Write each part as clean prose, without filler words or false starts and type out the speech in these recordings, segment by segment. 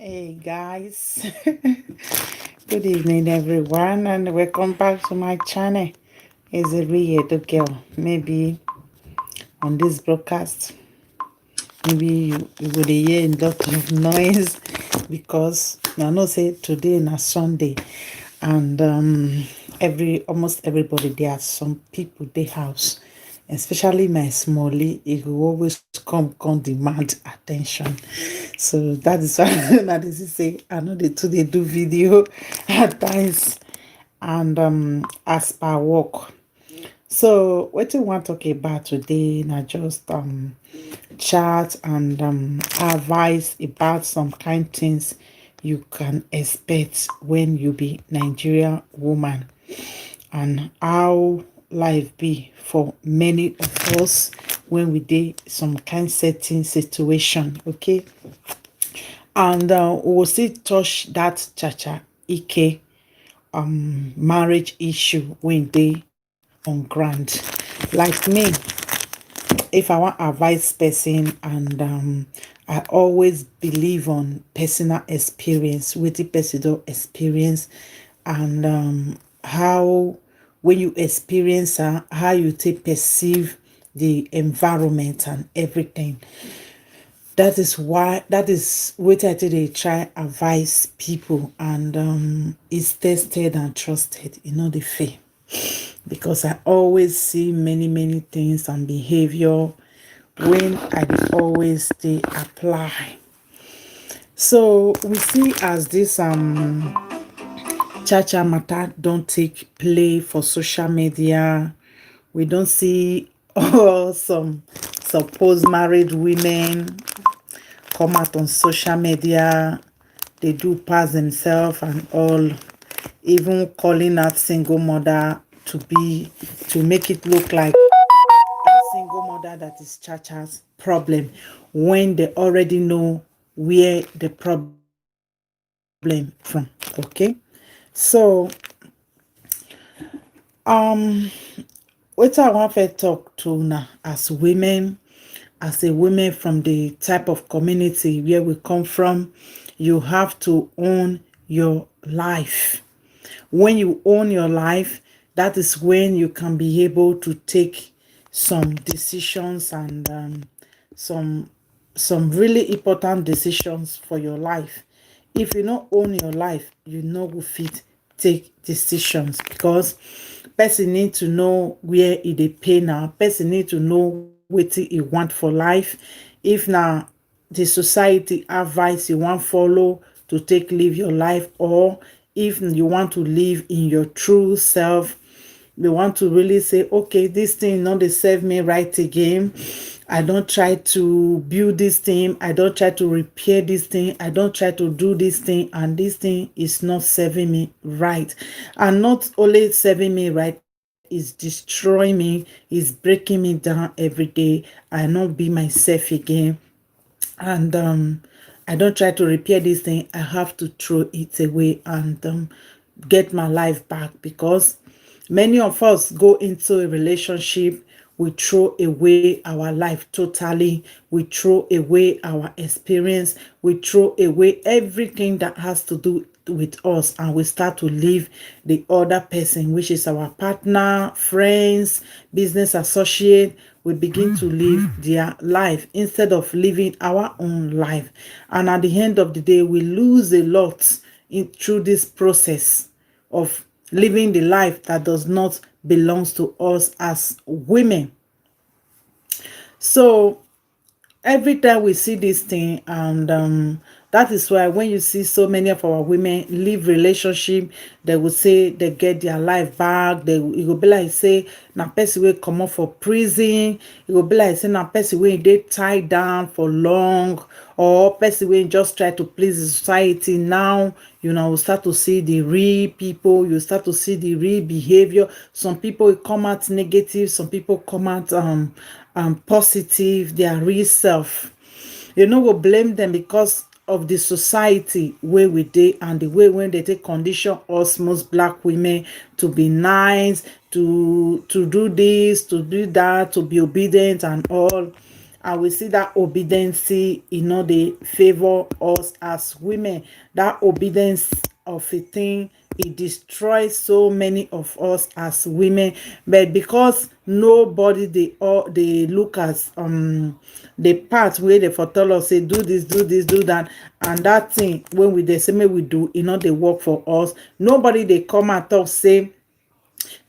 Hey guys, good evening everyone, and welcome back to my channel. It's a real girl. Maybe on this broadcast, maybe you would hear a lot of noise because I know say today na Sunday, and almost everybody there are some people they house, especially my smallie. He will always come demand attention. So that is why that is to say I know they do video at times, and as per work. So what we want to talk about today na just chat and advice about some kind things you can expect when you be Nigerian woman, and how life be for many of us when we dey some kind certain situation. Okay, and we will still touch that chacha Eke marriage issue when they on ground. Like me, if I want advice person, and I always believe on personal experience, with the personal experience, and how when you experience how you take perceive the environment and everything. That is what I did. They try advise people, and it's tested and trusted, the faith, because I always see many things and behavior when I dey always they apply. So we see as this chacha matter don't take play for social media. We don't see some supposed married women come out on social media. They do pass themselves and all, even calling out single mother to make it look like single mother that is chacha's problem, when they already know where the problem from. Okay, so what I want to talk to now as women, as a woman from the type of community where we come from, you have to own your life. When you own your life, that is when you can be able to take some decisions, and some really important decisions for your life. If you don't own your life, you know go fit take decisions, because person need to know where e dey pay. Now person need to know wetin e want for life. If na the society advice you want follow to take live your life, or if you want to live in your true self, you want to really say, okay, this thing not dey serve me right again. I don't try to build this thing, I don't try to repair this thing, I don't try to do this thing, and this thing is not serving me right. And not only serving me right, is destroying me, is breaking me down every day. I not be myself again, and I don't try to repair this thing. I have to throw it away, and get my life back, because many of us go into a relationship, we throw away our life totally, we throw away our experience, we throw away everything that has to do with us, and we start to live the other person, which is our partner, friends, business associate. We begin to live their life instead of living our own life, and at the end of the day we lose a lot through this process of living the life that does not belongs to us as women. So every time we see this thing, and that is why when you see so many of our women leave relationship, they will say they get their life back. It will be like say na person wey comot for prison. It will be like say na person wey dey tied down for long, or person wey just try to please the society. Now we start to see the real people, you start to see the real behavior. Some people come out negative, some people come out positive, their real self. Go blame them because of the society where we dey, and the way when they take condition us most black women to be nice, to do this, to do that, to be obedient and all. and we see that obedience, they favor us as women. That obedience of a thing, it destroys so many of us as women. But because nobody, they look as the part where they for tell us say do this, do this, do that, and that thing when we dey say make we do, they work for us. Nobody they come and talk say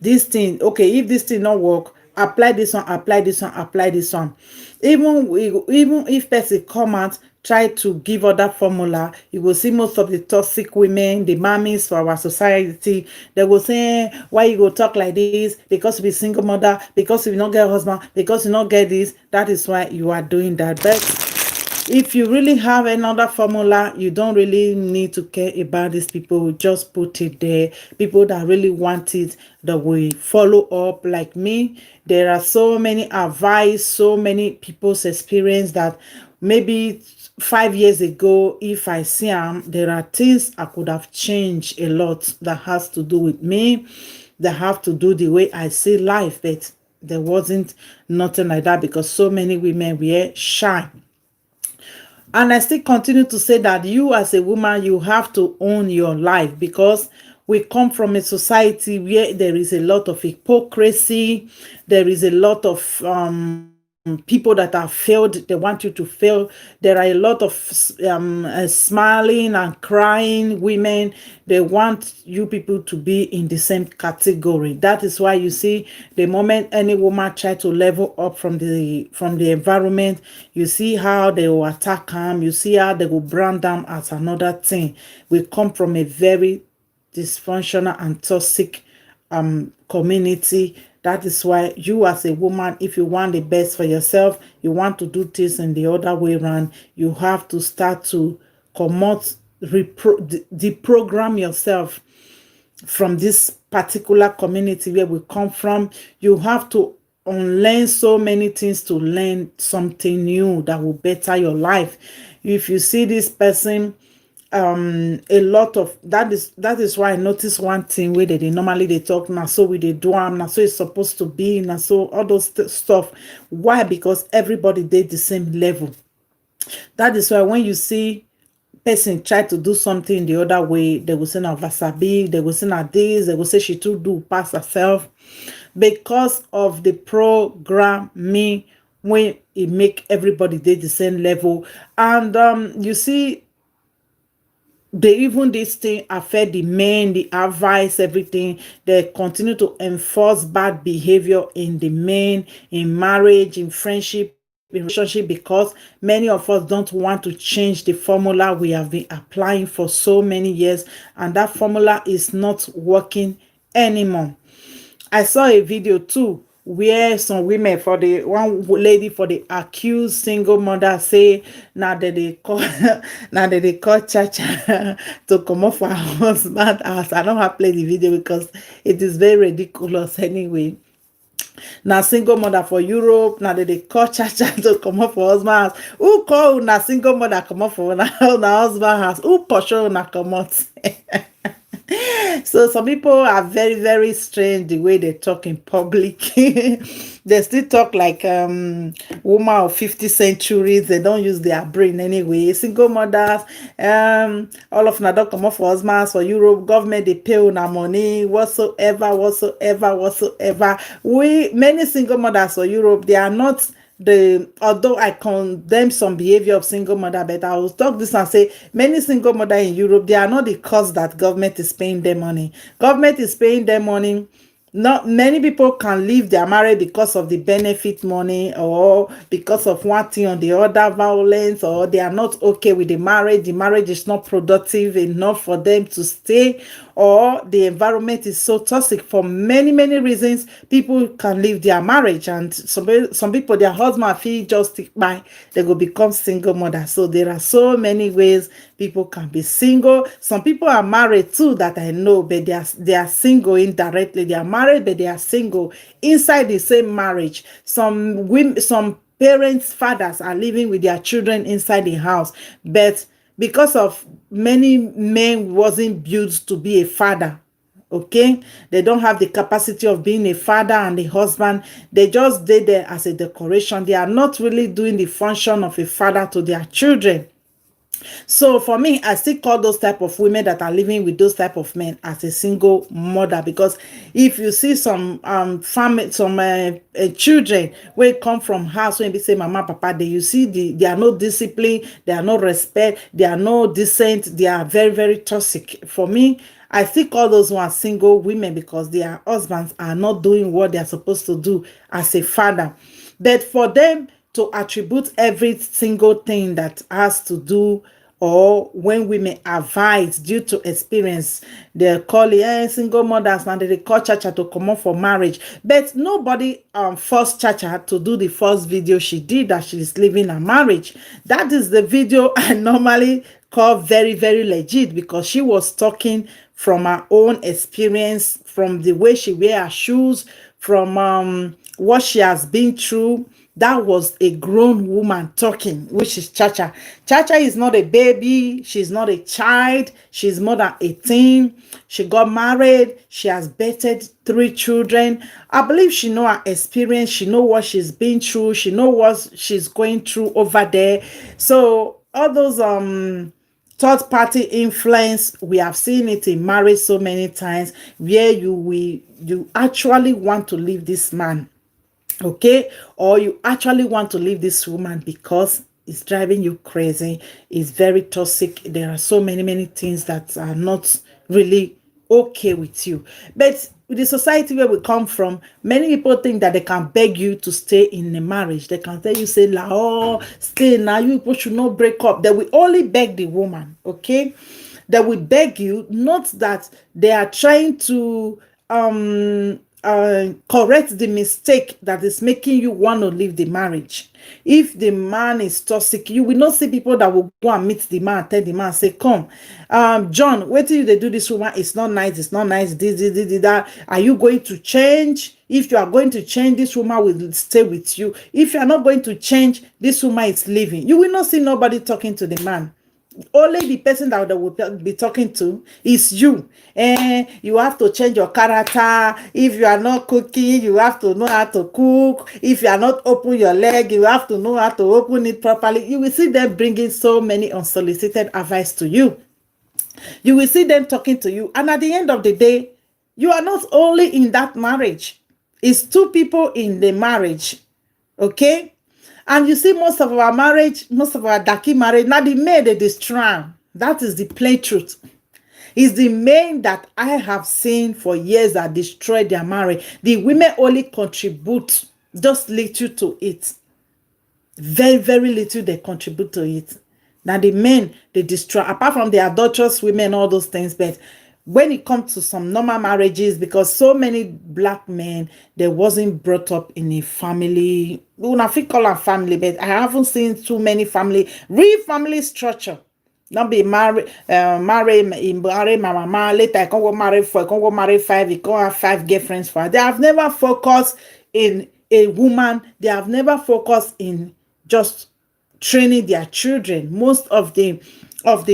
this thing, okay, if this thing not work, apply this one, apply this one, apply this one. Even if person come out try to give other formula, you will see most of the toxic women, the mammies for our society, they will say, why you go talk like this? Because you be single mother, because you not get husband, because you not get this, that is why you are doing that. But if you really have another formula, you don't really need to care about these people. Just put it there. People that really want it, that will follow up. Like me, there are so many advice, so many people's experience that maybe 5 years ago, if I see them, there are things I could have changed a lot that has to do with me, that have to do the way I see life. But there wasn't nothing like that because so many women were shy. And I still continue to say that you as a woman, you have to own your life, because we come from a society where there is a lot of hypocrisy. There is a lot of people that are failed. They want you to fail. There are a lot of smiling and crying women. They want you people to be in the same category. That is why you see the moment any woman try to level up from the environment, you see how they will attack them. You see how they will brand them as another thing. We come from a very dysfunctional and toxic community. That is why you as a woman, if you want the best for yourself, you want to do things in the other way around, you have to start to come out, deprogram yourself from this particular community where we come from. You have to unlearn so many things to learn something new that will better your life. If you see this person, a lot of that is why I notice one thing where they normally they talk now, so we they do now, so it's supposed to be now, so all those stuff. Why? Because everybody did the same level. That is why when you see person try to do something the other way, they will say na vasabi, they will say na this, they will say she too do pass herself, because of the programming when it make everybody did the same level. And you see, they even this thing affect the men, the advice, everything. They continue to enforce bad behavior in the men, in marriage, in friendship, in relationship, because many of us don't want to change the formula we have been applying for so many years, and that formula is not working anymore. I saw a video too where some women, for the one lady for the accused single mother, say now that they call now that they call chacha to come off her husband house. I don't have play the video because it is very ridiculous anyway. Now single mother for Europe, now that they call chacha to come off for husband house. Who call na single mother come off for na husband house? Who pursue na come out? So some people are very, very strange the way they talk in public. They still talk like woman of 50 centuries. They don't use their brain anyway. Single mothers, all of them don't come off for husbands for Europe. Government they pay on money whatsoever. We many single mothers for Europe, they are not although I condemn some behavior of single mother, but I will talk this and say many single mother in Europe, they are not the cause that government is paying them money. Government is paying them money. Not many people can leave their marriage because of the benefit money, or because of one thing or the other, violence, or they are not okay with the marriage. The marriage is not productive enough for them to stay, or the environment is so toxic. For many, many reasons, people can leave their marriage, and some people, their husband feel just stick by, they will become single mother. So there are so many ways people can be single. Some people are married too that I know, but they are single indirectly. They are married, but they are single inside the same marriage. Some women, some parents, fathers are living with their children inside the house, but because of many men wasn't built to be a father, Okay, they don't have the capacity of being a father and a husband. They just stay there as a decoration. They are not really doing the function of a father to their children. So for me, I still call those type of women that are living with those type of men as a single mother. Because if you see some family, some children where come from house when they say mama papa, they you see they are no discipline, they are no respect, they are no decent, they are very very toxic. For me, I still call those ones single women because their husbands are not doing what they are supposed to do as a father. But for them to attribute every single thing that has to do, or when women advise due to experience, they call it single mothers and they call chacha to come up for marriage. But nobody forced chacha to do the first video she did that she is leaving a marriage. That is the video I normally call very very legit, because she was talking from her own experience, from the way she wear her shoes, from what she has been through. That was a grown woman talking, which is Chacha. Chacha is not a baby. She's not a child. She's more than 18. She got married. She has birthed 3 children. I believe she know her experience. She know what she's been through. She know what she's going through over there. So all those third party influence, we have seen it in marriage so many times, where you actually want to leave this man, okay, or you actually want to leave this woman because it's driving you crazy, it's very toxic. There are so many things that are not really okay with you. But with the society where we come from, many people think that they can beg you to stay in a marriage. They can tell you, say, la, oh, stay now, you people should not break up. They will only beg the woman, okay? They will beg you, not that they are trying to correct the mistake that is making you want to leave the marriage. If the man is toxic, you will not see people that will go and meet the man, tell the man, say, come, John, wait till they do this woman, it's not nice, it's not nice, this, that. Are you going to change? If you are going to change, this woman will stay with you. If you are not going to change, this woman is leaving. You will not see nobody talking to the man. Only the person that they will be talking to is you. And you have to change your character. If you are not cooking, you have to know how to cook. If you are not open your leg, you have to know how to open it properly. You will see them bringing so many unsolicited advice to you. You will see them talking to you. And at the end of the day, you are not only in that marriage. It's 2 people in the marriage. Okay? And you see, most of our marriage, most of our daki marriage, now the men they destroy. That is the plain truth. It's the men that I have seen for years that destroy their marriage. The women only contribute just little to it. Very, very little they contribute to it. Now the men, they destroy, apart from the adulterous women, all those things. But when it comes to some normal marriages, because so many black men, they wasn't brought up in a family, well, I think call a family, but I haven't seen too many real family structure. Not be married, marry my mama, later I can't go marry 4, I can't go marry 5, you can't have 5 girlfriends for her. They have never focused in a woman, they have never focused in just training their children. Most of the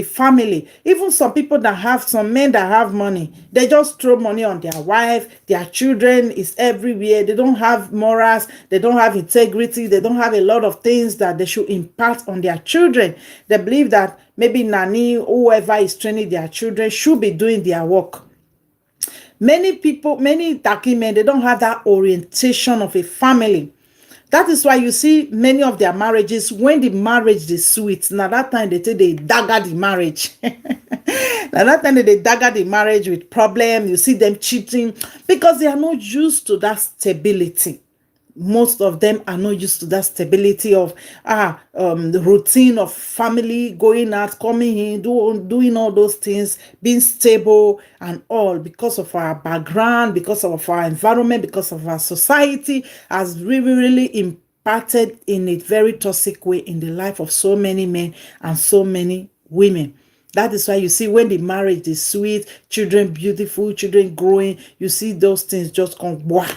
family, even some people that have, some men that have money, they just throw money on their wife, their children is everywhere. They don't have morals, they don't have integrity, they don't have a lot of things that they should impart on their children. They believe that maybe nanny, whoever is training their children, should be doing their work. Many people, many Taki men, they don't have that orientation of a family. That is why you see many of their marriages, when the marriage is sweet, now that time they say they dagger the marriage. Now that time they dagger the marriage with problem. You see them cheating because they are not used to that stability. Most of them are not used to that stability of the routine of family, going out, coming in, doing all those things, being stable and all, because of our background, because of our environment, because of our society has really impacted in a very toxic way in the life of so many men and so many women. That is why you see when the marriage is sweet, children beautiful, children growing, you see those things just come, wow.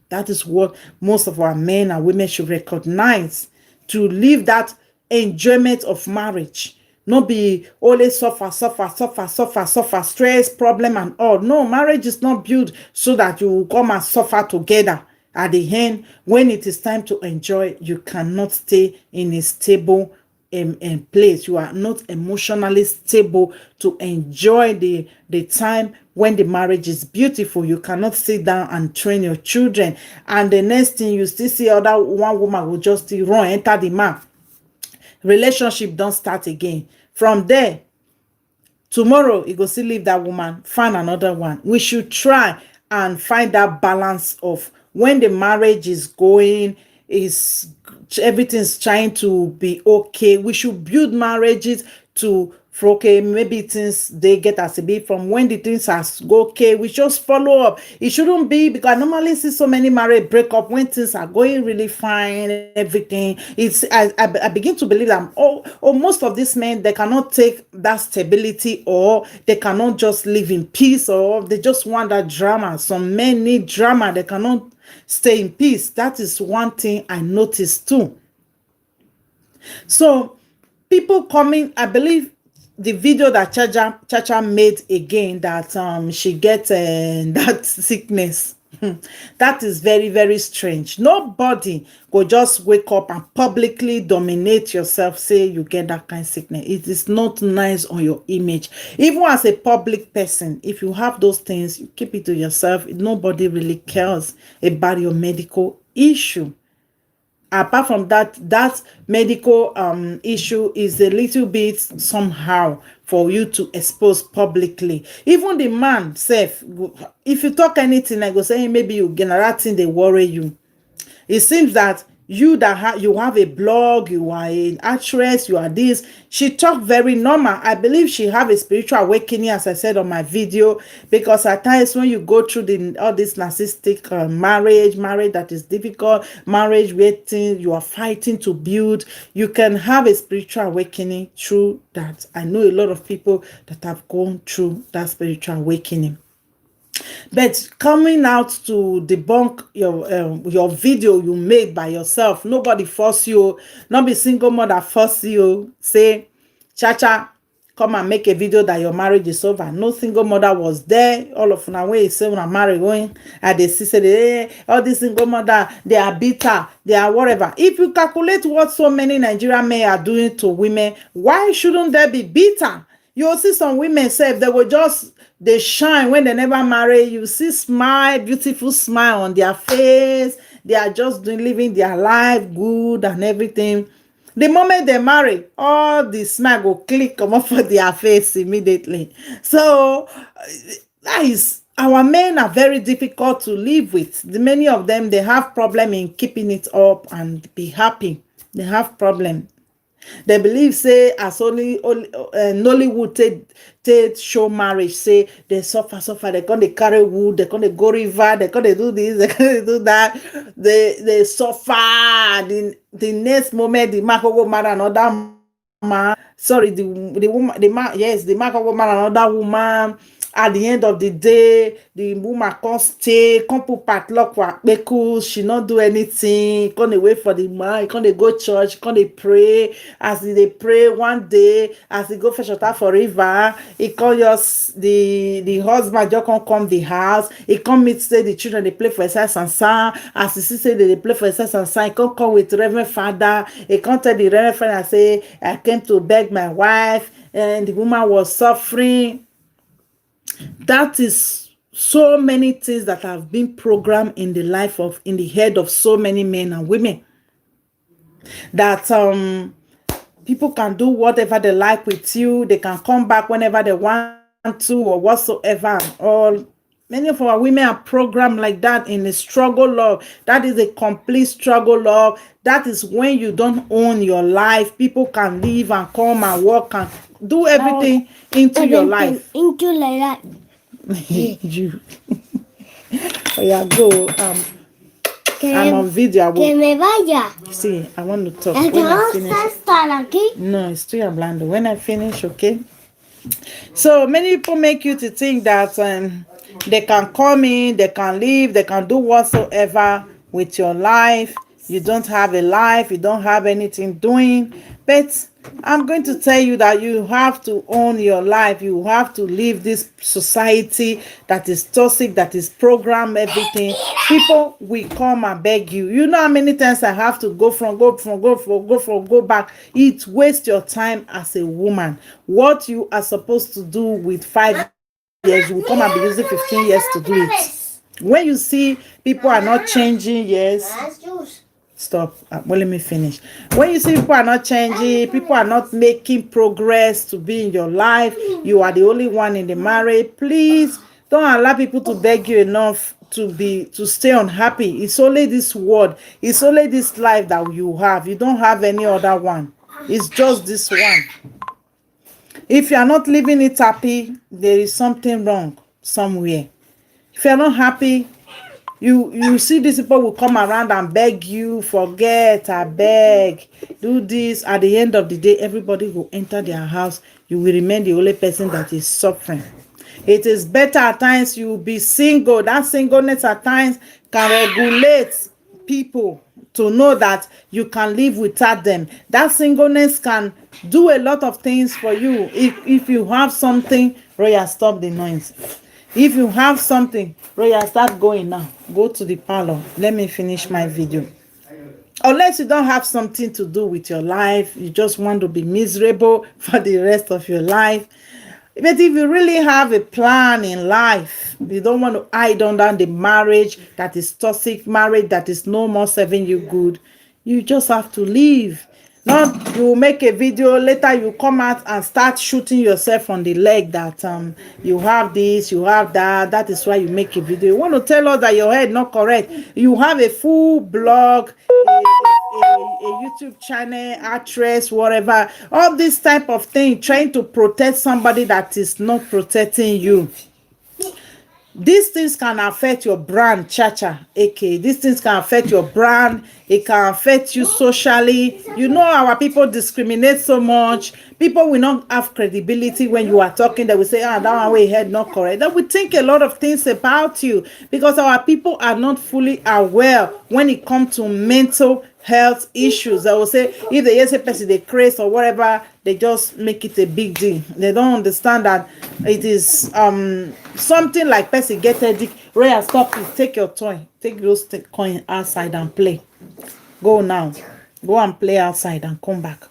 That is what most of our men and women should recognize, to live that enjoyment of marriage, Not be always suffer, stress, problem and all. No, marriage is not built so that you will come and suffer together. At the end, when it is time to enjoy, you cannot stay in a stable place. You are not emotionally stable to enjoy the time when the marriage is beautiful. You cannot sit down and train your children, and the next thing you still see other one woman will just still run enter the man. Relationship don't start again. From there, tomorrow you go still leave that woman, find another one. We should try and find that balance of when the marriage is going, is everything's trying to be okay. We should build marriages to for okay, maybe things they get as a bit from when the things are go okay, we just follow up. It shouldn't be, because I normally see so many marriage break up when things are going really fine, everything. It's I begin to believe that most of these men, they cannot take that stability, or they cannot just live in peace, or they just want that drama. Some men need drama, they cannot stay in peace. That is one thing I noticed too. So people coming, I believe the video that chacha made again, that she gets that sickness. That is very, very strange. Nobody go just wake up and publicly dominate yourself, say you get that kind of sickness. It is not nice on your image. Even as a public person, if you have those things, you keep it to yourself. Nobody really cares about your medical issue. Apart from that, that medical issue is a little bit somehow for you to expose publicly. Even the man self, if you talk anything, I go say maybe you generate thing, they worry you. It seems that you that you have a blog, you are an actress, you are this. She talked very normal. I believe she have a spiritual awakening, as I said on my video, because at times when you go through all this narcissistic marriage that is difficult, marriage where things you are fighting to build, you can have a spiritual awakening through that. I know a lot of people that have gone through that spiritual awakening. But coming out to debunk your video you made by yourself, nobody force you, not be single mother force you, say chacha come and make a video that your marriage is over. No single mother was there. All of una way say una marry going, and they say all these single mother, they are bitter, they are whatever. If you calculate what so many Nigerian men are doing to women, why shouldn't they be bitter? You'll see some women say they will just they shine when they never marry. You see smile, beautiful smile on their face. They are just living their life good and everything. The moment they marry, all the smile will click come off of their face immediately. So that is, our men are very difficult to live with. Many of them, they have problem in keeping it up and be happy. They have problem. They believe say as only Nollywood take show marriage, say they suffer, they're gonna carry wood, they're gonna go river, they're gonna do this, they're gonna do that, they suffer. The next moment the man go marry another man. Sorry, the woman, the man, yes, the man go marry another woman. At the end of the day, the woman can't stay, can't put padlock for because she not do anything, can't wait for the man, can't go church, can't pray. As they pray one day, as they go fetch water for river, it can't just the husband just can't come the house, it can't meet say the children they play for exercise and sound. As the sister they play for exercise and sound, it can't come with Reverend Father, it can't tell the Reverend Father say I came to beg my wife and the woman was suffering. That is so many things that have been programmed in the head of so many men and women, that people can do whatever they like with you, they can come back whenever they want to or whatsoever. All many of our women are programmed like that in a struggle love. That is a complete struggle love. That is when you don't own your life. People can leave and come and work and do everything into your life. Into like that. You. Oh yeah, go. I'm on video. Que me vaya. See, I want to talk. When I finish. Estar aquí? No, estoy hablando. When I finish, okay? So many people make you to think that they can come in, they can leave, they can do whatsoever with your life. You don't have a life, you don't have anything doing. But I'm going to tell you that you have to own your life. You have to leave this society that is toxic, that is program everything. People will come and beg you. You know how many times I have to go back. It wastes your time as a woman. What you are supposed to do with 5 years, you will come and be using 15 years to do it. When you see people are not changing, yes. Stop. Well, let me finish. When you see people are not changing, people are not making progress to be in your life, you are the only one in the marriage. Please don't allow people to beg you enough to stay unhappy. It's only this world, it's only this life that you have. You don't have any other one. It's just this one. If you are not living it happy, there is something wrong somewhere. If you are not happy, you see these people will come around and beg you, forget, I beg, do this. At the end of the day, everybody will enter their house. You will remain the only person that is suffering. It is better at times you be single. That singleness at times can regulate people to know that you can live without them. That singleness can do a lot of things for you. If you have something, Roya, stop the noise. If you have something, Roya, start going now. Go to the parlor. Let me finish my video. Unless you don't have something to do with your life, you just want to be miserable for the rest of your life. But if you really have a plan in life, you don't want to hide under the marriage that is toxic, marriage that is no more serving you good, you just have to leave. Not you make a video, later you come out and start shooting yourself on the leg that you have this, you have that. That is why you make a video. You want to tell us that your head not correct. You have a full blog, a YouTube channel, actress, whatever. All this type of thing, trying to protect somebody that is not protecting you. These things can affect your brand, chacha Eke. These things can affect your brand. It can affect you socially. You know, our people discriminate so much. People will not have credibility when you are talking. They will say, ah, that one way head not correct. They will think a lot of things about you because our people are not fully aware when it comes to mental health issues. I will say if they hear say person they craze or whatever, they just make it a big deal. They don't understand that it is something like person get headache. Roya, stop it. Take your toy. Take those coin outside and play. Go now. Go and play outside and come back.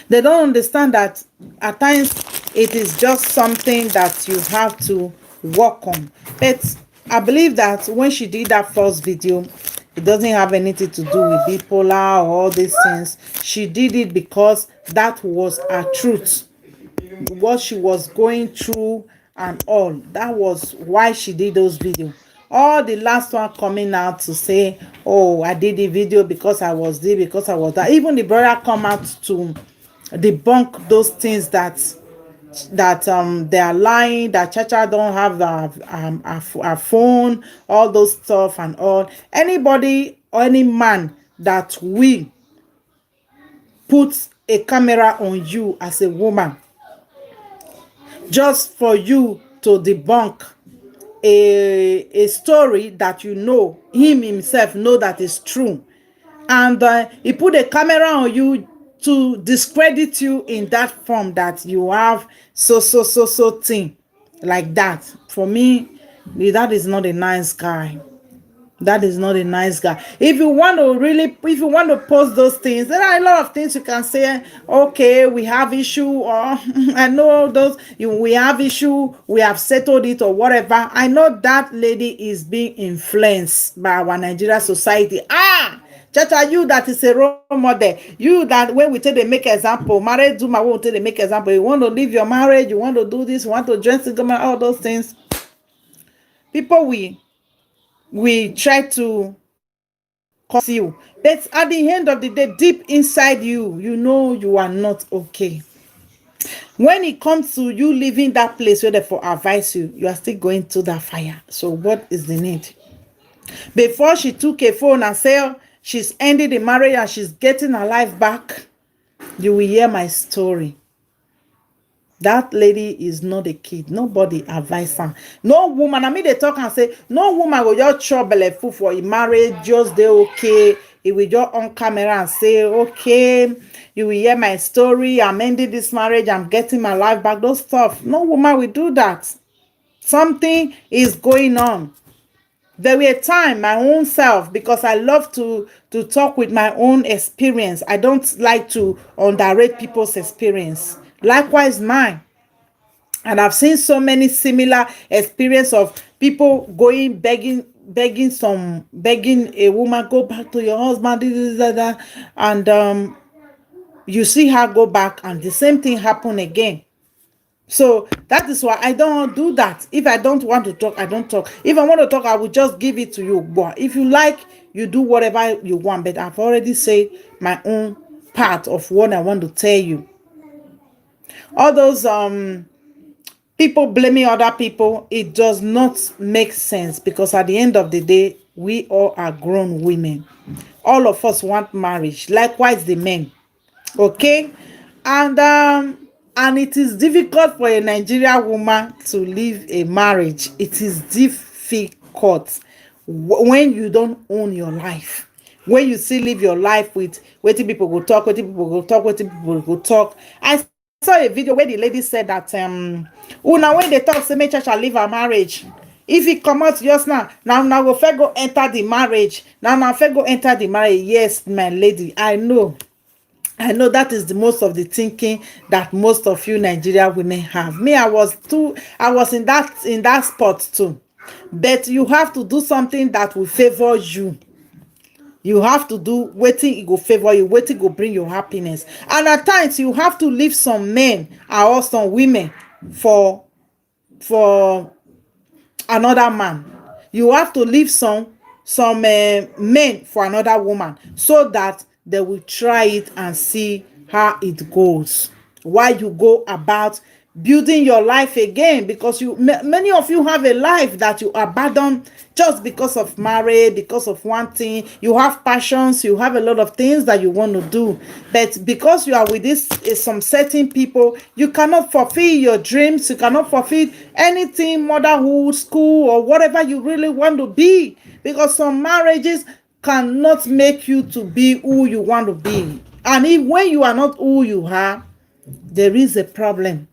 They don't understand that at times it is just something that you have to work on. But I believe that when she did that first video, it doesn't have anything to do with bipolar or all these things. She did it because that was her truth, what she was going through and all. That was why she did those videos. All the last one coming out to say, oh, I did the video because I was there, because I was that. Even the brother come out to debunk those things that they are lying, that chacha don't have a phone, all those stuff and all. Anybody or any man that will put a camera on you as a woman just for you to debunk a story that you know him himself know that is true, and he put a camera on you to discredit you in that form that you have so thing like that. For me, that is not a nice guy. That is not a nice guy. If you want to really, if you want to post those things, there are a lot of things you can say. Okay, we have issue, or I know those we have issue, we have settled it, or whatever. I know that lady is being influenced by our Nigeria society. Chacha, you that is a role model. You that when we take the make example, married Zuma won't take the make example. You want to leave your marriage, you want to do this, you want to join the government, all those things. People we try to cause you, but at the end of the day, deep inside you, you know you are not okay. When it comes to you leaving that place where they for advise you, you are still going to that fire. So what is the need? Before she took a phone and said she's ending the marriage and she's getting her life back, you will hear my story. That lady is not a kid. Nobody advise her. No woman. I mean, they talk and say, no woman will just chop belly food for a marriage, just they okay. he will just on camera and say, okay, you will hear my story, I'm ending this marriage, I'm getting my life back, those stuff. No woman will do that. Something is going on. There were a time, my own self, because I love to talk with my own experience. I don't like to underrate people's experience. Likewise, mine. And I've seen so many similar experience of people going begging a woman, go back to your husband, and you see her go back, and the same thing happen again. So that is why I don't do that. If I don't want to talk, I don't talk. If I want to talk, I will just give it to you. But if you like, you do whatever you want. But I've already said my own part of what I want to tell you. All those people blaming other people, it does not make sense, because at the end of the day, we all are grown women. All of us want marriage. Likewise, the men. Okay, and it is difficult for a Nigerian woman to leave a marriage. It is difficult when you don't own your life, when you still live your life with wetin people go talk, wetin people go talk, wetin people go talk. I saw a video where the lady said that una when they talk say make chacha leave her marriage, if he comot just now go first go enter the marriage, now first go enter the marriage. Yes, my lady, I know that is the most of the thinking that most of you Nigerian women have. Me, I was in that spot too. But you have to do something that will favor you. You have to do wetin it go favor you, wetin go bring you happiness. And at times you have to leave some men or some women for another man. You have to leave some men for another woman, so that they will try it and see how it goes, while you go about building your life again, because many of you have a life that you abandon just because of marriage, because of one thing. You have passions, you have a lot of things that you want to do, but because you are with this some certain people, you cannot fulfill your dreams, you cannot fulfill anything, motherhood, school, or whatever you really want to be, because some marriages cannot make you to be who you want to be. And if when you are not who you are, there is a problem.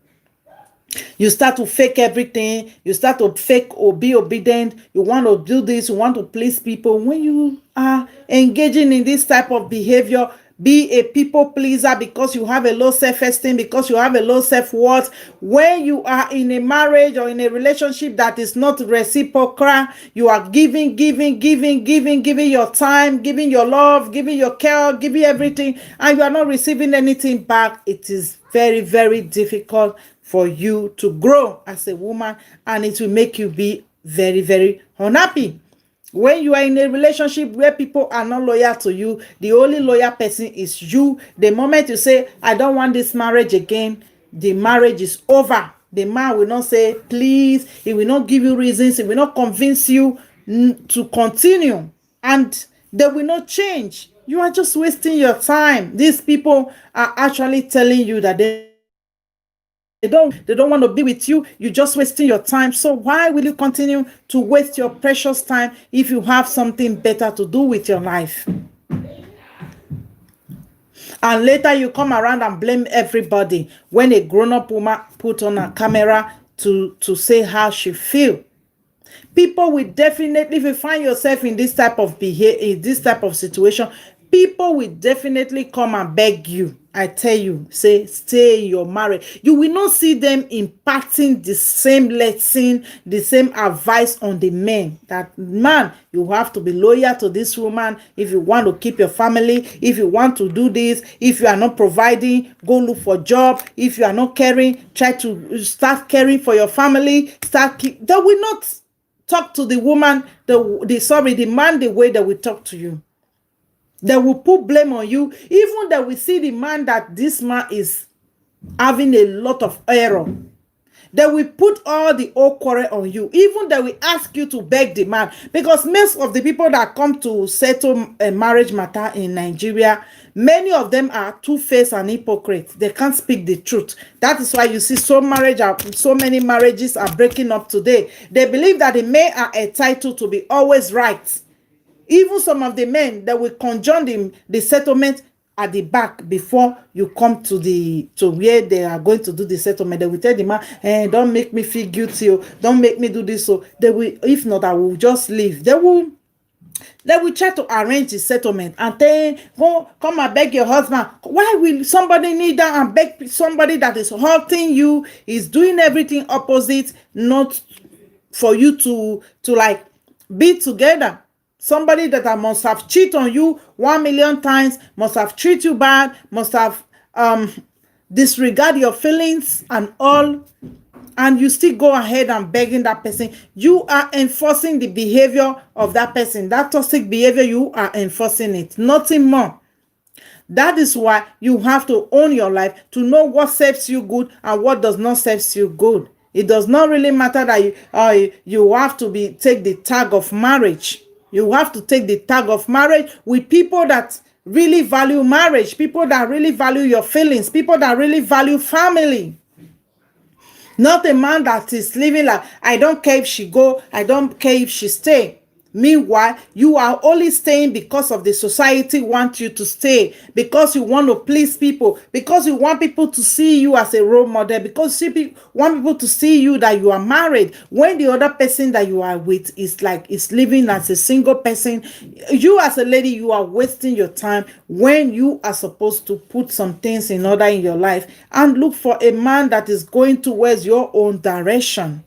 You start to fake everything, you start to fake or be obedient, you want to do this, you want to please people. When you are engaging in this type of behavior, be a people pleaser because you have a low self-esteem, because you have a low self-worth. When you are in a marriage or in a relationship that is not reciprocal, you are giving your time, giving your love, giving your care, giving everything, and you are not receiving anything back. It is very, very difficult for you to grow as a woman, and it will make you be very, very unhappy. When you are in a relationship where people are not loyal to you, the only loyal person is you. The moment you say, I don't want this marriage again, the marriage is over. The man will not say, please. He will not give you reasons. He will not convince you to continue. And they will not change. You are just wasting your time. These people are actually telling you that they don't want to be with you. You're just wasting your time. So why will you continue to waste your precious time if you have something better to do with your life? And later you come around and blame everybody when a grown-up woman put on a camera to say how she feel. People will definitely, if you find yourself in this type of behavior, in this type of situation, people will definitely come and beg you. I tell you, say, stay in your marriage. You will not see them imparting the same lesson, the same advice on the men. That man, you have to be loyal to this woman if you want to keep your family, if you want to do this, if you are not providing, go look for a job. If you are not caring, try to start caring for your family. They will not talk to the woman, the man the way they will talk to you. They will put blame on you. Even they will see the man that this man is having a lot of error. They will put all the old quarrel on you. Even they will ask you to beg the man. Because most of the people that come to settle a marriage matter in Nigeria, many of them are two-faced and hypocrites. They can't speak the truth. That is why you see so many marriages are breaking up today. They believe that the men are entitled to be always right. Even some of the men that will conjoin the settlement at the back before you come to where they are going to do the settlement. They will tell the man, don't make me feel guilty, oh, don't make me do this. So they will, if not, I will just leave. They will try to arrange the settlement and then go come and beg your husband. Why will somebody kneel down and beg somebody that is hurting you, is doing everything opposite, not for you to like be together? Somebody that I must have cheated on you 1 million times, must have treated you bad, must have disregard your feelings and all, and you still go ahead and begging that person. You are enforcing the behavior of that person. That toxic behavior, you are enforcing it, nothing more. That is why you have to own your life to know what serves you good and what does not serve you good. It does not really matter that you have to take the tag of marriage. You have to take the tag of marriage with people that really value marriage, people that really value your feelings, people that really value family. Not a man that is living like, I don't care if she go, I don't care if she stay. Meanwhile, you are only staying because of the society want you to stay, because you want to please people, because you want people to see you as a role model, because you want people to see you that you are married, when the other person that you are with is living as a single person. You as a lady, you are wasting your time when you are supposed to put some things in order in your life and look for a man that is going towards your own direction.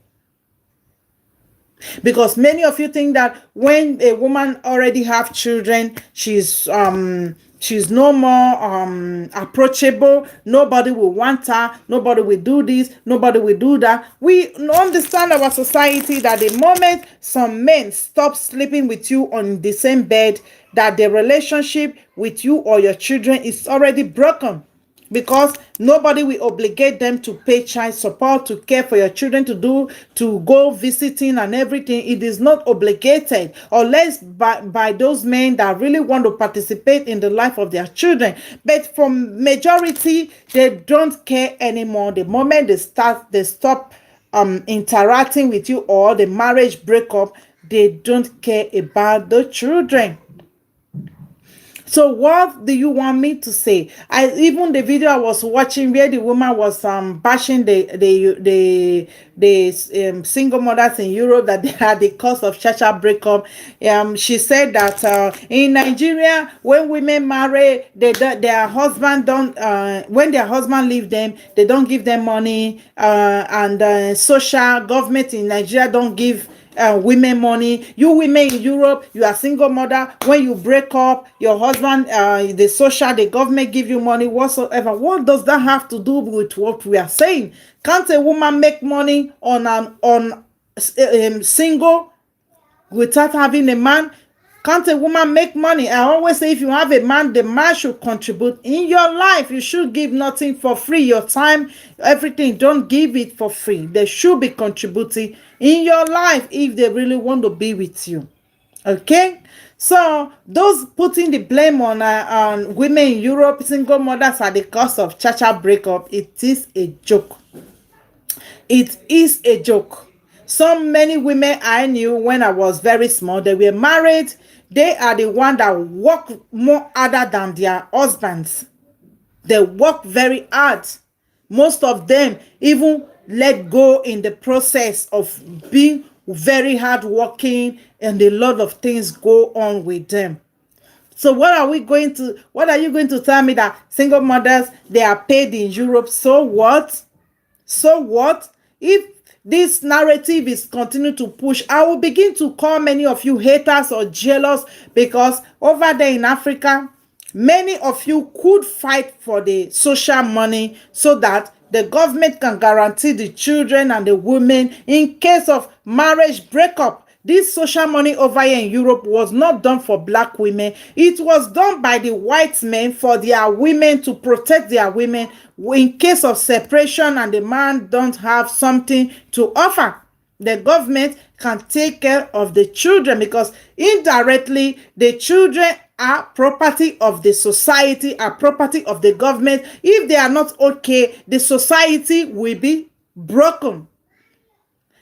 Because many of you think that when a woman already have children, she's no more approachable, nobody will want her, nobody will do this, nobody will do that. We understand our society that the moment some men stop sleeping with you on the same bed, that the relationship with you or your children is already broken, because nobody will obligate them to pay child support, to care for your children, to go visiting and everything. It is not obligated unless by those men that really want to participate in the life of their children. But for majority, they don't care anymore. The moment they stop interacting with you, or the marriage breakup, they don't care about the children. So what do you want me to say? Even the video I was watching where the woman was bashing the single mothers in Europe, that they had the cause of chacha breakup. She said that in Nigeria, when women marry, their husband don't when their husband leave them, they don't give them money, and social government in Nigeria don't give women money. You women in Europe, you are single mother. When you break up, your husband, the government give you money whatsoever. What does that have to do with what we are saying? Can't a woman make money on single without having a man? Can't a woman make money? I always say, if you have a man, the man should contribute in your life. You should give nothing for free. Your time, everything, don't give it for free. They should be contributing in your life if they really want to be with you. Okay? So those putting the blame on women in Europe, single mothers, at the cause of chacha breakup, it is a joke. It is a joke. So many women I knew when I was very small, they were married. They are the one that work more harder than their husbands. They work very hard. Most of them even let go in the process of being very hardworking, and a lot of things go on with them. So what are you going to tell me, that single mothers, they are paid in Europe? So what? So what? If this narrative is continue to push, I will begin to call many of you haters or jealous, because over there in Africa, many of you could fight for the social money so that the government can guarantee the children and the women in case of marriage breakup. This social money over here in Europe was not done for black women. It was done by the white men for their women, to protect their women in case of separation and the man don't have something to offer. The government can take care of the children, because indirectly the children are property of the society, are property of the government. If they are not okay, the society will be broken.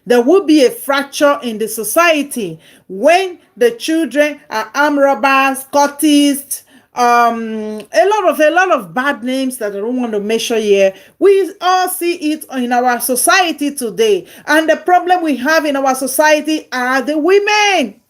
There will be a fracture in the society when the children are armed robbers, cultists, a lot of bad names that I don't want to mention here. We all see it in our society today, and the problem we have in our society are the women.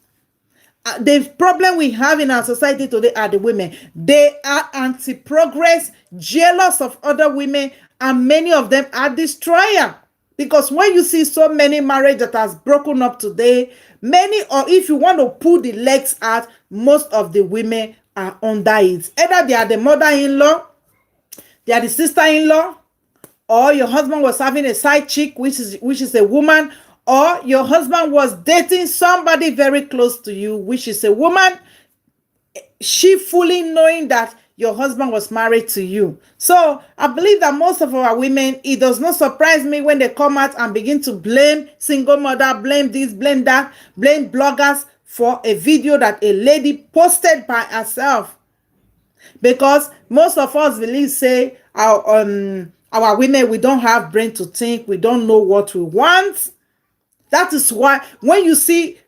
The problem we have in our society today are the women. They are anti-progress, jealous of other women, and many of them are destroyer. Because when you see so many marriage that has broken up today, many, or if you want to pull the legs out, most of the women are under it. Either they are the mother-in-law, they are the sister-in-law, or your husband was having a side chick, which is a woman, or your husband was dating somebody very close to you, which is a woman, she fully knowing that your husband was married to you. So I believe that most of our women, it does not surprise me when they come out and begin to blame single mother, blame this, blame that, blame bloggers for a video that a lady posted by herself. Because most of us believe, say, our women, we don't have brain to think, we don't know what we want. That is why when you see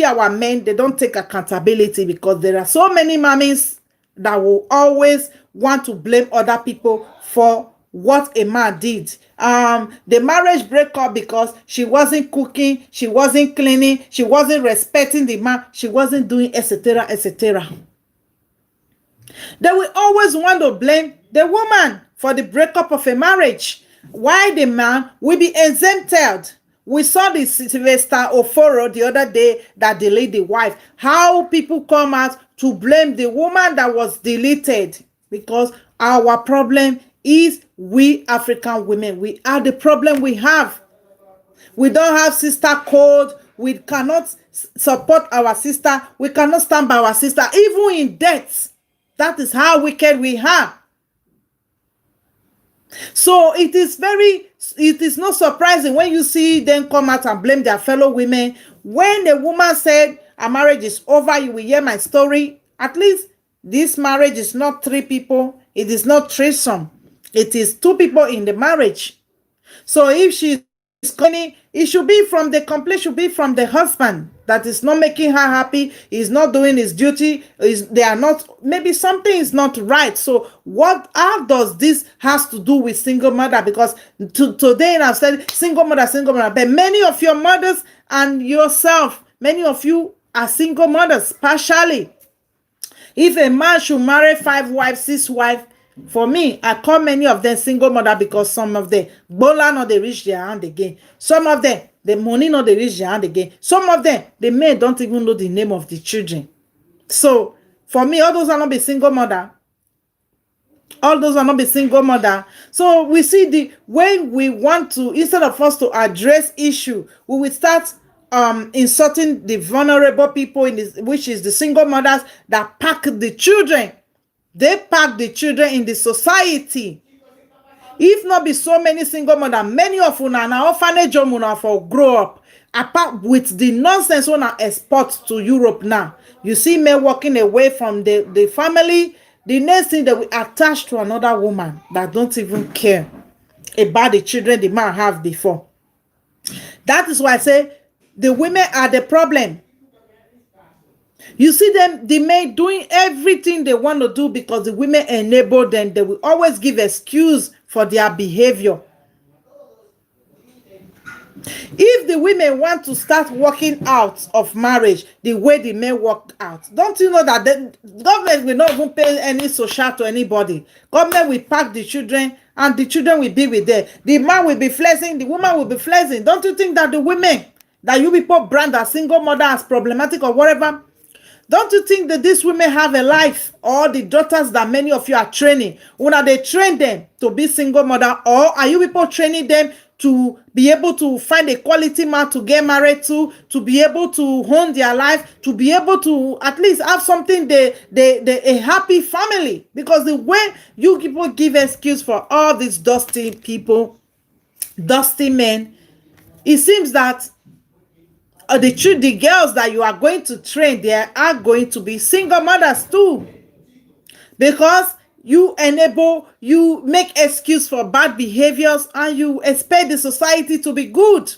our men, they don't take accountability, because there are so many mummies that will always want to blame other people for what a man did. The marriage break up because she wasn't cooking, she wasn't cleaning, she wasn't respecting the man, she wasn't doing etc etc. They will always want to blame the woman for the breakup of a marriage, while the man will be exempted. We saw the Sylvester Oforo the other day that deleted the wife. How people come out to blame the woman that was deleted, because our problem is we African women. We are the problem we have. We don't have sister code. We cannot support our sister. We cannot stand by our sister, even in death. That is how wicked we are. So it is not surprising when you see them come out and blame their fellow women. When the woman said, "Our marriage is over," you will hear my story. At least this marriage is not 3 people. It is not threesome. It is 2 people in the marriage. So if she's complaining, it should be from the complaint, should be from the husband that is not making her happy, is not doing his duty, they are not, maybe something is not right. So how does this has to do with single mother? Because today I've said single mother, but many of your mothers and yourself, many of you are single mothers partially. If a man should marry 5 wives, 6 wives, for me, I call many of them single mother, because some of them bola not they reach their hand again. Some of them, the money not they reach their hand again. Some of them, the men don't even know the name of the children. So for me, all those are not be single mother. All those are not be single mother. So we see when we want to, instead of us to address issue, we will start insulting the vulnerable people in this, which is the single mothers that pack the children. They pack the children in the society. If not be so many single mothers, many of una na orphanage home una for grow up. Apart with the nonsense una export to Europe now. You see men walking away from the family. The next thing, they will attach to another woman that don't even care about the children the man have before. That is why I say the women are the problem. You see them, the men doing everything they want to do because the women enable them. They will always give excuse for their behavior. If the women want to start working out of marriage the way the men work out, don't you know that the government will not even pay any social to anybody? Government will pack the children and the children will be with them. The man will be flexing, the woman will be flexing. Don't you think that the women that you people brand as single mother as problematic or whatever, don't you think that these women have a life? Or the daughters that many of you are training, when are they train them to be single mother, or are you people training them to be able to find a quality man to get married to be able to own their life, to be able to at least have something, a happy family? Because the way you people give excuse for all these dusty people, dusty men, it seems that the girls that you are going to train there are going to be single mothers too, because you make excuse for bad behaviors and you expect the society to be good.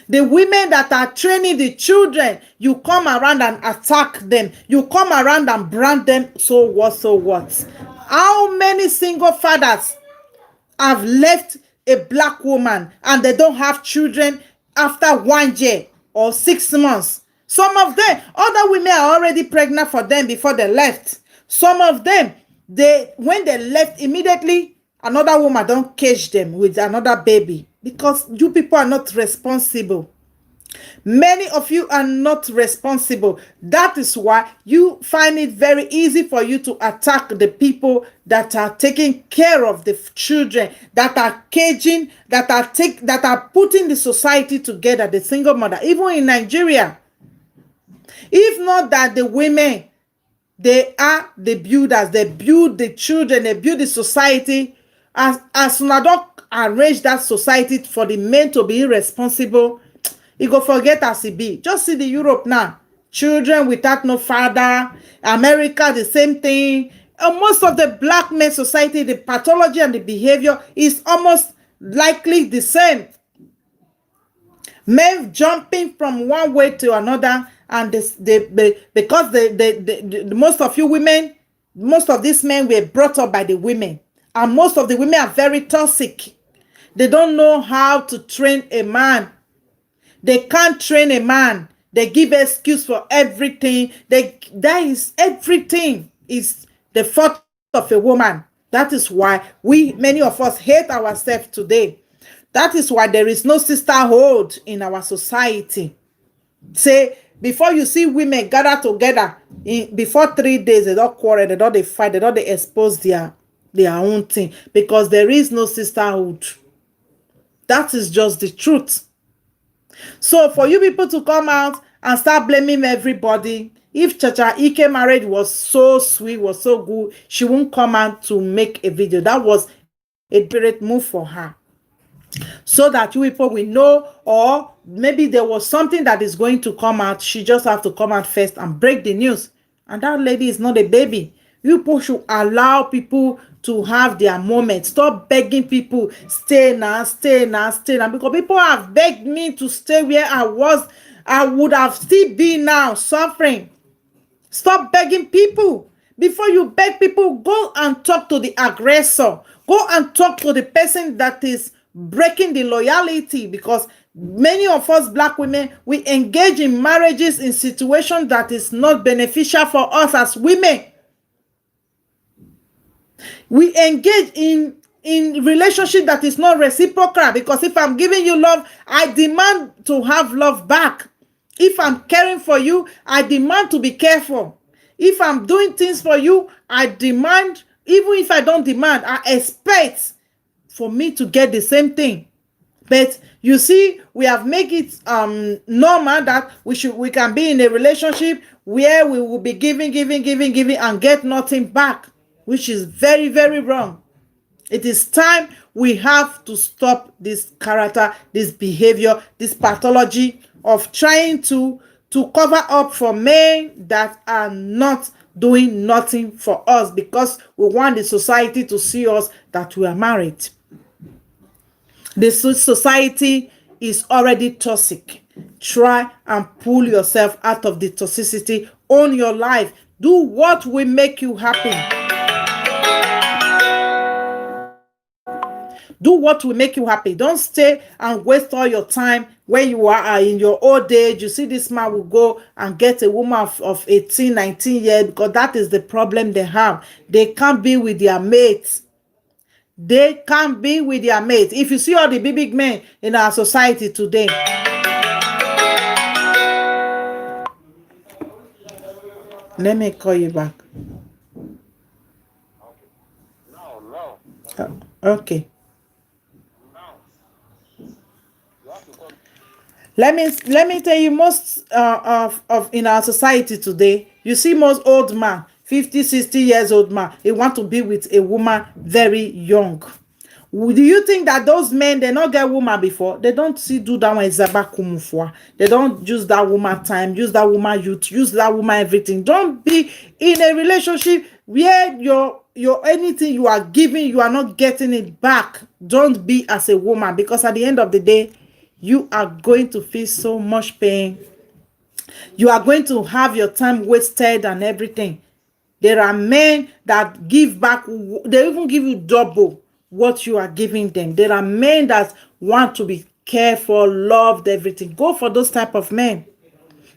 The women that are training the children, you come around and attack them. You come around and brand them. So what, so what? How many single fathers have left a black woman and they don't have children after 1 year or 6 months? Some of them, other women are already pregnant for them before they left. Some of them, when they left immediately, another woman don't cage them with another baby, because you people are not responsible. Many of you are not responsible. That is why you find it very easy for you to attack the people that are taking care of the children, that are caging, that are putting the society together, the single mother. Even in Nigeria, if not that the women, they are the builders, they build the children, they build the society. As soon as don't arrange that society for the men to be irresponsible, you go forget as it be. Just see the Europe now. Children without no father. America, the same thing. And most of the black men society, the pathology and the behavior is almost likely the same. Men jumping from one way to another, and because most of you women, most of these men were brought up by the women, and most of the women are very toxic. They don't know how to train a man. They can't train a man. They give excuse for everything. Everything is the fault of a woman. That is why many of us hate ourselves today. That is why there is no sisterhood in our society. Say, before you see women gather together, before 3 days, they don't quarrel, they don't fight, they don't expose their own thing, because there is no sisterhood. That is just the truth. So for you people to come out and start blaming everybody, if chacha Eke marriage was so sweet, was so good, she won't come out to make a video. That was a deliberate move for her, so that you people will know, or maybe there was something that is going to come out. She just have to come out first and break the news. And that lady is not a baby. You people should allow people to have their moment. Stop begging people, stay now, stay now, stay now. Because people have begged me to stay where I was. I would have still been now suffering. Stop begging people. Before you beg people, go and talk to the aggressor. Go and talk to the person that is breaking the loyalty, because many of us black women, we engage in marriages in situations that is not beneficial for us as women. We engage in relationship that is not reciprocal, because if I'm giving you love, I demand to have love back. If I'm caring for you, I demand to be careful. If I'm doing things for you, I demand. Even if I don't demand, I expect for me to get the same thing. But you see, we have made it normal that we can be in a relationship where we will be giving and get nothing back, which is very, very wrong. It is time we have to stop this character, this behavior, this pathology of trying to cover up for men that are not doing nothing for us, because we want the society to see us that we are married. The society is already toxic. Try and pull yourself out of the toxicity. Own your life. Do what will make you happy. Do what will make you happy. Don't stay and waste all your time when you are in your old age. You see, this man will go and get a woman of 18, 19 years, because that is the problem they have. They can't be with their mates. They can't be with their mates. If you see all the big men in our society today, let me call you back. Okay. Let me tell you, most of in our society today, you see most old man, 50, 60 years old man, he want to be with a woman very young. Do you think that those men, they not get woman before? They don't see do that one. They don't use that woman time, use that woman youth, use that woman everything. Don't be in a relationship where your anything you are giving, you are not getting it back. Don't be as a woman, because at the end of the day, you are going to feel so much pain. You are going to have your time wasted and everything. There are men that give back, they even give you double what you are giving them. There are men that want to be cared for, loved, everything. Go for those type of men.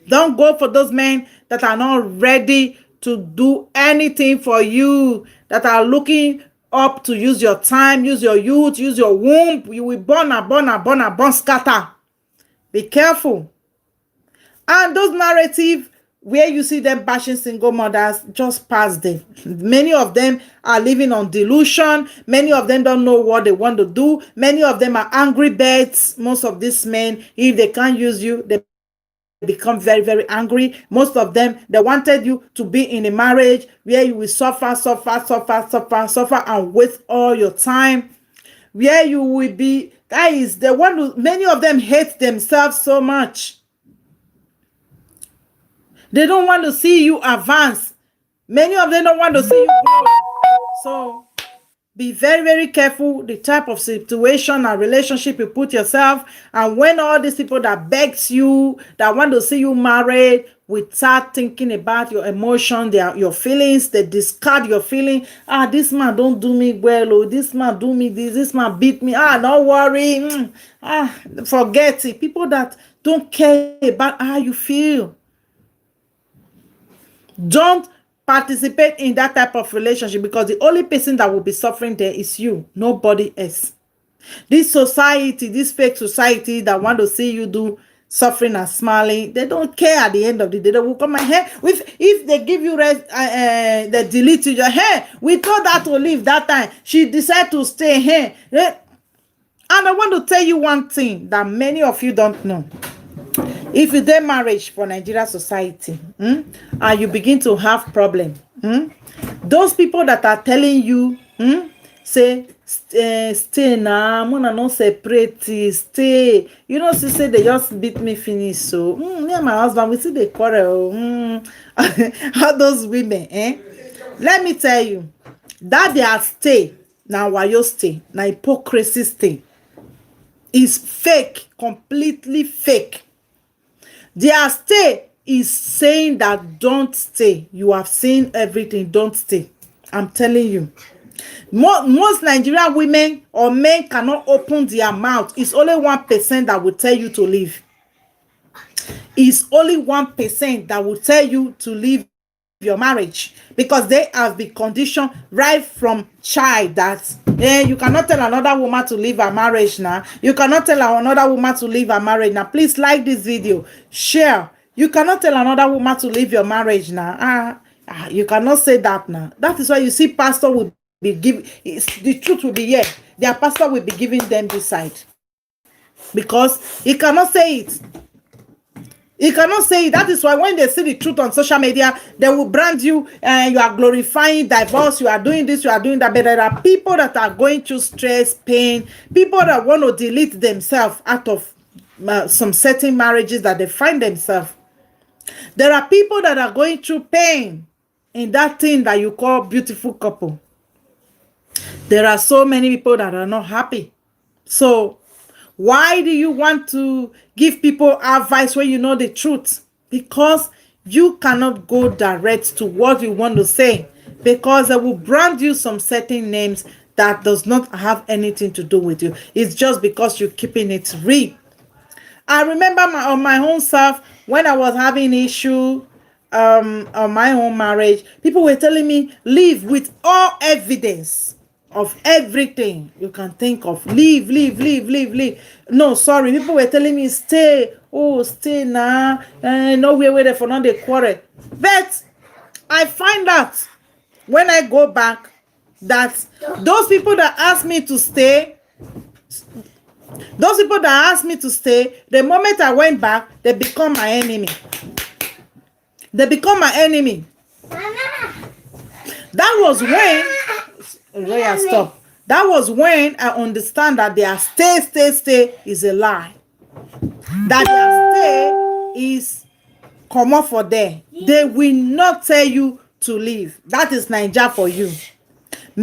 Don't go for those men that are not ready to do anything for you, that are looking up to use your time, use your youth, use your womb. You will burn, scatter. Be careful. And those narrative where you see them bashing single mothers, just pass them. Many of them are living on delusion. Many of them don't know what they want to do. Many of them are angry birds. Most of these men, if they can't use you, they become very, very angry. Most of them, they wanted you to be in a marriage where you will suffer, and waste all your time. Where you will be, guys, they want to, many of them hate themselves so much. They don't want to see you advance. Many of them don't want to see you grow. So be very, very careful the type of situation and relationship you put yourself. And when all these people that begs you, that want to see you married, without thinking about your emotion, your feelings, they discard your feeling. This man don't do me well. Oh, this man do me this man beat me. Don't worry. Forget it. People that don't care about how you feel. Don't participate in that type of relationship, because the only person that will be suffering there is you, nobody else. This society, this fake society that want to see you do suffering and smiling, they don't care. At the end of the day, they will come and, hey, if they give you rest, they delete you, hey, we told her to leave that time, she decided to stay here. And I want to tell you one thing that many of you don't know. If you dey marriage for Nigeria society, and you begin to have problem, those people that are telling you, say, stay now, mona no separate, stay. You know, she say they just beat me finish. So, me and my husband, we see the quarrel. All those women, Let me tell you, that they are stay, now wayo stay, now hypocrisy stay, is fake, completely fake. Their stay is saying that don't stay. You have seen everything, don't stay. I'm telling you. Most Nigerian women or men cannot open their mouth. It's only 1% that will tell you to leave. It's only 1% that will tell you to leave your marriage, because they have been conditioned right from child that you cannot tell another woman to leave her marriage now. You cannot tell another woman to leave her marriage now. Please like this video, share. You cannot tell another woman to leave your marriage now. You cannot say that now. That is why you see pastor will be giving, the truth will be here. Their pastor will be giving them this side, because he cannot say it. You cannot say it. That is why when they see the truth on social media, they will brand you and you are glorifying divorce, you are doing this, you are doing that. But there are people that are going through stress, pain, people that want to delete themselves out of some certain marriages that they find themselves. There are people that are going through pain in that thing that you call beautiful couple. There are so many people that are not happy. So why do you want to give people advice when you know the truth? Because you cannot go direct to what you want to say, because they will brand you some certain names that does not have anything to do with you. It's just because you're keeping it real. I remember on my own self, when I was having issue on my own marriage, people were telling me, leave with all evidence of everything you can think of. Leave. No, sorry. People were telling me, stay. Oh, stay now. No, we're waiting for not the quarrel. But I find out when I go back that those people that asked me to stay, the moment I went back, they become my enemy. That was when stop. That was when I understand that their stay is a lie. That their stay is come up for them. They will not tell you to leave. That is Naija for you.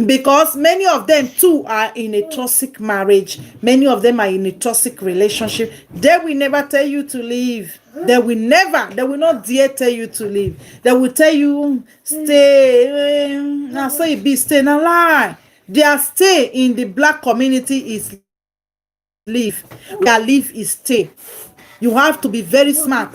because many of them too are in a toxic marriage. Many of them are in a toxic relationship. They will never tell you to leave. They will not dare tell you to leave. They will tell you stay. Now so it be stay. Now lie. Their stay in the black community is leave. Their leave is stay. You have to be very smart.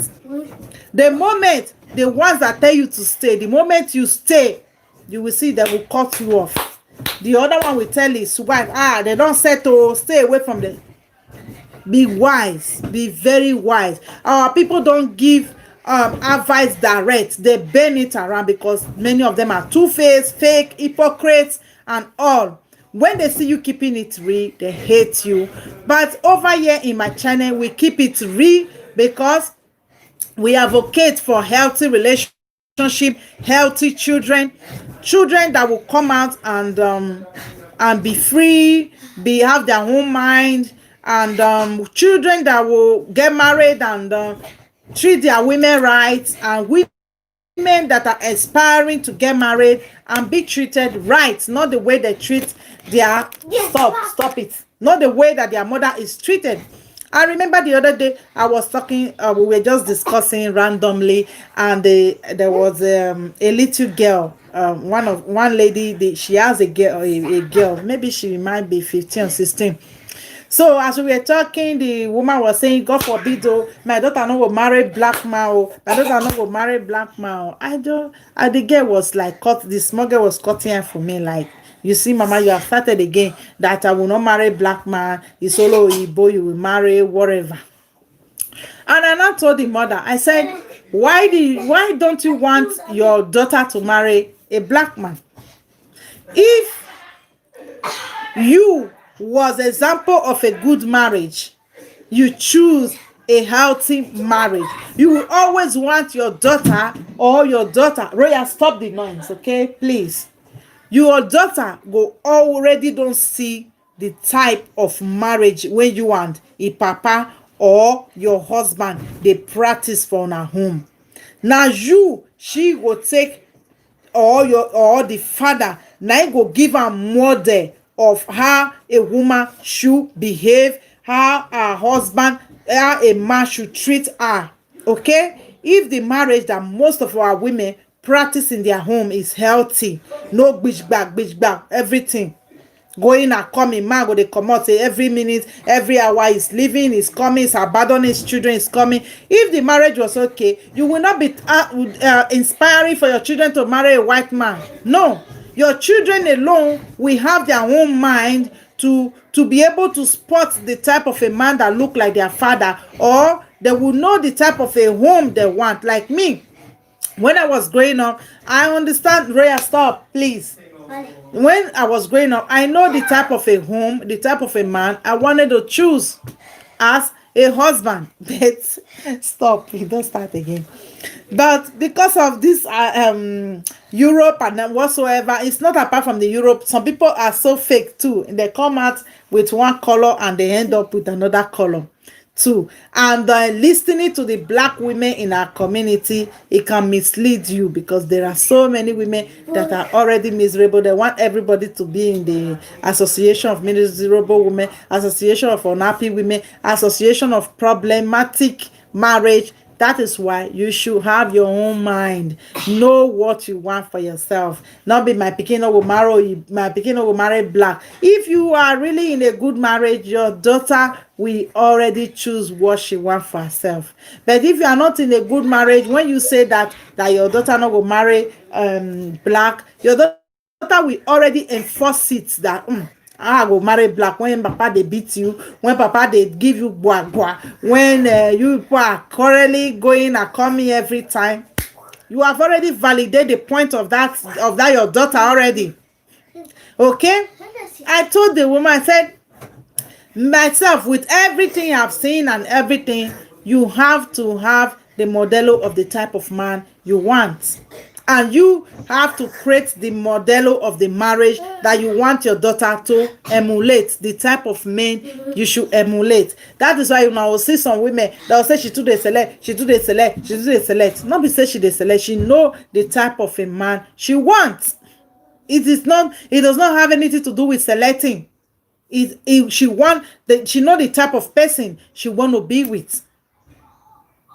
The moment the ones that tell you to stay, the moment you stay, you will see they will cut you off. The other one will tell his wife, they don't settle, stay away from them. Be wise, be very wise. Our people don't give advice direct. They bend it around because many of them are two-faced, fake, hypocrites, and all. When they see you keeping it real, they hate you. But over here in my channel, we keep it real because we advocate for healthy relationship, healthy children, children that will come out and be free, have their own mind, and children that will get married and treat their women right, and women that are aspiring to get married and be treated right, not the way they treat their stop it, not the way that their mother is treated. I remember the other day I was talking, we were just discussing randomly, and there was a little girl, one lady, she has a girl, maybe she might be 15 or 16. So as we were talking, the woman was saying, God forbid, oh, my daughter no go marry black man, oh, my daughter no go marry black man. Oh. And the girl was like, the small girl was cutting her for me, like, you see, mama, you have started again that I will not marry black man, it's solo Igbo, you will marry whatever. And I now told the mother, I said, why don't you want your daughter to marry a black man? If you was example of a good marriage, you choose a healthy marriage, you will always want your daughter Roya, stop the noise, okay, please. Your daughter go already don't see the type of marriage where you want a papa or your husband they practice for una home. Now she will take, or the father now go give a model of how a woman should behave, how her husband, how a man should treat her. Okay, if the marriage that most of our women practice in their home is healthy, no bitch back everything going and coming, man go dey comot, say every minute every hour is leaving, is coming, is abandoning his children, is coming. If the marriage was okay, you will not be inspiring for your children to marry a white man. No, your children alone will have their own mind to be able to spot the type of a man that look like their father, or they will know the type of a home they want. Like me, when I was growing up, I understand. Rhea, stop please. When I was growing up, I know the type of a home, the type of a man I wanted to choose as a husband. But stop, you don't start again. But because of this Europe and whatsoever, it's not apart from the Europe. Some people are so fake too, and they come out with one color and they end up with another color too. And listening to the black women in our community, it can mislead you, because there are so many women that are already miserable. They want everybody to be in the association of miserable women, association of unhappy women, association of problematic marriage. That is why you should have your own mind. Know what you want for yourself. Not be my pikin will marry, my pikin will marry black. If you are really in a good marriage, your daughter will already choose what she wants for herself. But if you are not in a good marriage, when you say that your daughter not will marry black, your daughter will already enforce it that I go marry black when papa they beat you, when papa they give you gwa, when you are currently going and coming every time. You have already validated the point of that your daughter already. Okay, I told the woman, I said, myself, with everything I've seen and everything, you have to have the modelo of the type of man you want. And you have to create the modelo of the marriage that you want your daughter to emulate, the type of men you should emulate. That is why you now will see some women that will say she do the select. Not be say she dey select, she know the type of a man she wants. It does not have anything to do with selecting. She know the type of person she want to be with.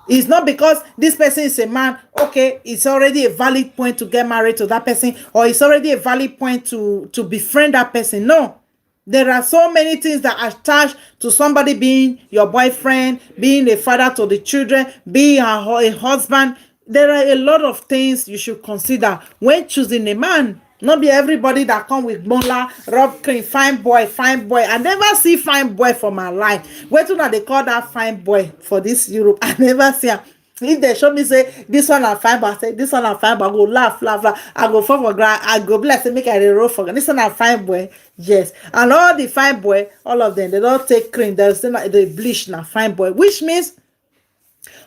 It's not because this person is a man, okay, it's already a valid point to get married to that person, or it's already a valid point to befriend that person. No. There are so many things that are attached to somebody being your boyfriend, being a father to the children, being a husband. There are a lot of things you should consider when choosing a man. Not be everybody that come with mola, rub cream, fine boy, fine boy. I never see fine boy for my life. Wait till now they call that fine boy for this Europe. I never see am. If they show me say this one na fine boy, I say this one na fine boy, I go laugh, laugh, laugh. I go fall for ground. I go be like say make I dey roll for ground. This one na fine boy, yes. And all the fine boy, all of them, they don't take cream. They still they bleach na fine boy, which means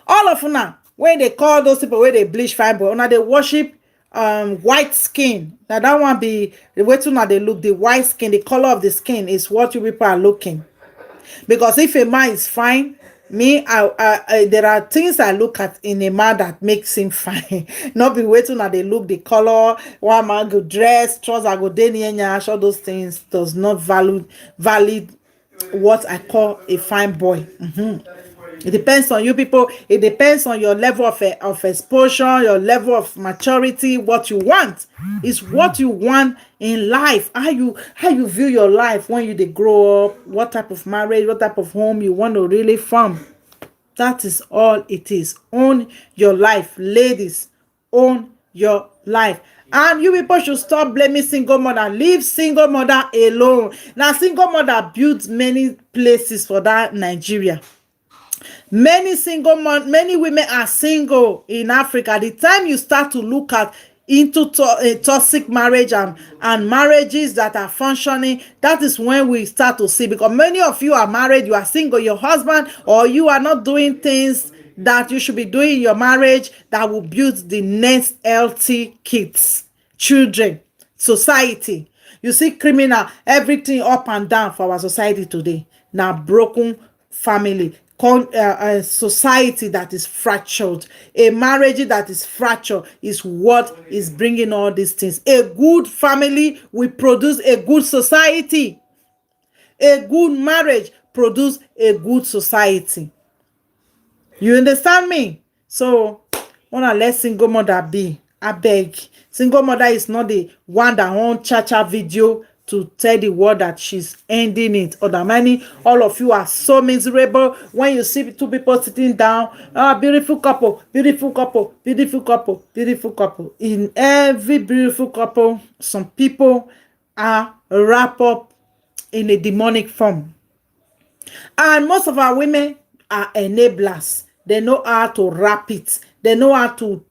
all of una when they call those people where they bleach fine boy, una they worship white skin. Now that one be the way to now they look, the white skin, the color of the skin is what you people are looking. Because if a man is fine, me there are things I look at in a man that makes him fine. Not be waiting now they look the color, one man go dress, trouser go deniya, all those things does not valid what I call a fine boy. It depends on you people. It depends on your level of exposure, your level of maturity, what you want. Is what you want in life. How you view your life when you dey grow up, what type of marriage, what type of home you want to really form. That is all it is. Own your life, ladies. Own your life. And you people should stop blaming single mother. Leave single mother alone. Now, single mother builds many places for that Nigeria. Many women are single in Africa. The time you start to look at into toxic marriage and marriages that are functioning, that is when we start to see, because many of you are married, you are single, your husband or you are not doing things that you should be doing in your marriage that will build the next healthy kids, children, society. You see criminal, everything up and down for our society today. Now broken family, a society that is fractured, a marriage that is fractured is what is bringing all these things. A good family will produce a good society. A good marriage produce a good society. You understand me? So wanna let single mother be. I beg. Single mother is not the one that won't chacha video to tell the world that she's ending it, or that many, all of you are so miserable when you see two people sitting down. Beautiful couple, beautiful couple, beautiful couple, beautiful couple. In every beautiful couple, some people are wrapped up in a demonic form. And most of our women are enablers. They know how to wrap it. They know how to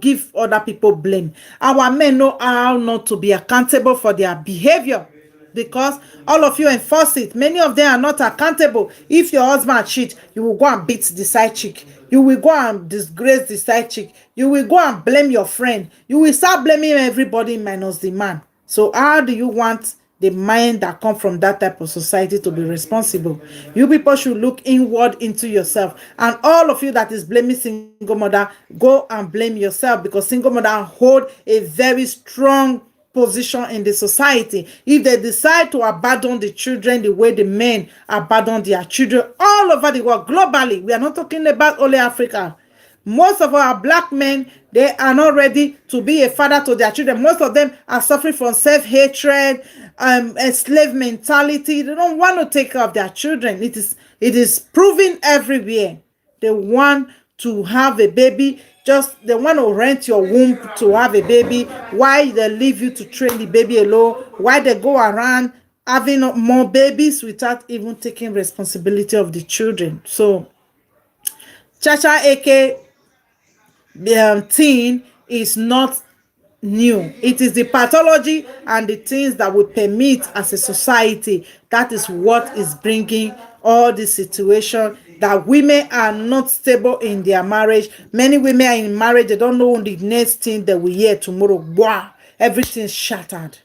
give other people blame. Our men know how not to be accountable for their behavior, because all of you enforce it. Many of them are not accountable. If your husband cheat, you will go and beat the side chick. You will go and disgrace the side chick. You will go and blame your friend. You will start blaming everybody minus the man. So how do you want the mind that come from that type of society to be responsible? You people should look inward into yourself. And all of you that is blaming single mother, go and blame yourself, because single mother hold a very strong position in the society. If they decide to abandon the children the way the men abandon their children all over the world, globally, we are not talking about only Africa. Most of our black men, they are not ready to be a father to their children. Most of them are suffering from self-hatred, a slave mentality. They don't want to take care of their children. It is proven everywhere. They want to have a baby. Just they want to rent your womb to have a baby. Why they leave you to train the baby alone? Why they go around having more babies without even taking responsibility of the children? So chacha Eke thing is not new. It is the pathology and the things that we permit as a society. That is what is bringing all this situation, that women are not stable in their marriage. Many women are in marriage, they don't know the next thing they will hear tomorrow. Wow, everything's shattered.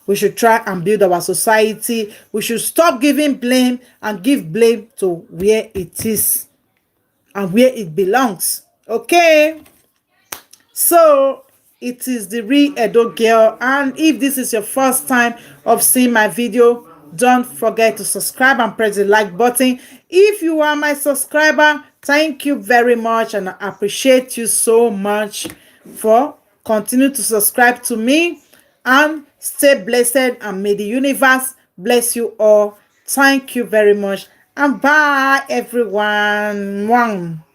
We should try and build our society. We should stop giving blame and give blame to where it is and where it belongs. Okay? So It is the real Edo girl. And if this is your first time of seeing my video, don't forget to subscribe and press the like button. If you are my subscriber, thank you very much, and I appreciate you so much for continue to subscribe to me. And stay blessed, and may the universe bless you all. Thank you very much, and bye everyone. Mwah.